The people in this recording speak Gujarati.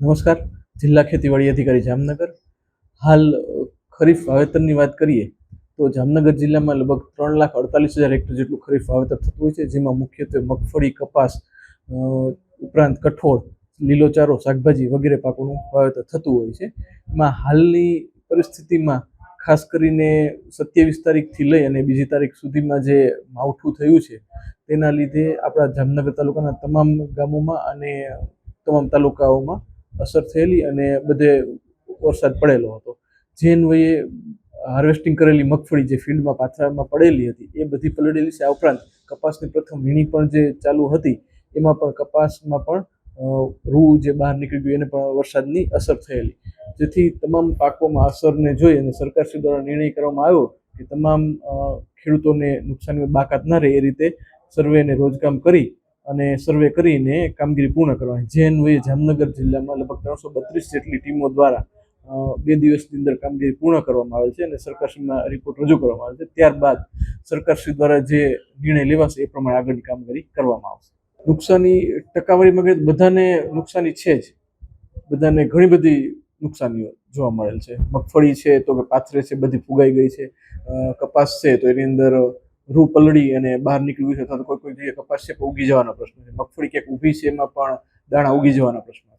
નમસ્કાર. જિલ્લા ખેતીવાડી અધિકારી જામનગર. હાલ ખરીફ વાવેતરની વાત કરીએ તો જામનગર જિલ્લામાં લગભગ 3,48,000 હેક્ટર જેટલું ખરીફ વાવેતર થતું હોય છે, જેમાં મુખ્યત્વે મગફળી, કપાસ ઉપરાંત કઠોળ, લીલોચારો, શાકભાજી વગેરે પાકોનું વાવેતર થતું હોય છે. એમાં હાલની પરિસ્થિતિમાં ખાસ કરીને 27 તારીખથી લઈ અને બીજી તારીખ સુધીમાં જે માવઠું થયું છે તેના લીધે આપણા જામનગર તાલુકાના તમામ ગામોમાં અને તમામ તાલુકાઓમાં અસર થયેલી અને બધે વરસાદ પડેલો હતો. જે અન્વયે હાર્વેસ્ટિંગ કરેલી મગફળી જે ફિલ્ડમાં પાથરામાં પડેલી હતી એ બધી પલળેલી છે. આ ઉપરાંત કપાસની પ્રથમ વીણી પણ જે ચાલુ હતી એમાં પણ કપાસમાં પણ રૂ જે બહાર નીકળી ગયું એને પણ વરસાદની અસર થયેલી, જેથી તમામ પાકોમાં અસરને જોઈ અને સરકારશ્રી દ્વારા નિર્ણય કરવામાં આવ્યો કે તમામ ખેડૂતોને નુકસાની બાકાત ના રહે એ રીતે સર્વેને રોજકામ કરી અને સર્વે કરીને કામગીરી પૂર્ણ કરવાની. જે અન્વયે જામનગર જિલ્લામાં લગભગ 332 જેટલી ટીમો દ્વારા 2 દિવસની અંદર કામગીરી પૂર્ણ કરવામાં આવે છે અને સરકારશ્રીમાં રિપોર્ટ રજૂ કરવામાં આવે છે. ત્યારબાદ સરકારશ્રી દ્વારા જે નિર્ણય લેવાશે એ પ્રમાણે આગળની કામગીરી કરવામાં આવશે. નુકસાની ટકાવારીમાં ગણીએ તો બધાને નુકસાની છે જ, બધાને ઘણી બધી નુકસાનીઓ જોવા મળેલ છે. મગફળી છે તો કે પાથરે છે, બધી ફુગાઈ ગઈ છે. કપાસ છે તો એની અંદર રૂ પલળી અને બહાર નીકળ્યું છે, અથવા તો કોઈ જગ્યાએ કપાસ છે પણ ઉગી જવાના પ્રશ્નો છે. મગફળી ક્યાંક ઊભી છે એમાં પણ દાણા ઉગી જવાના પ્રશ્નો છે.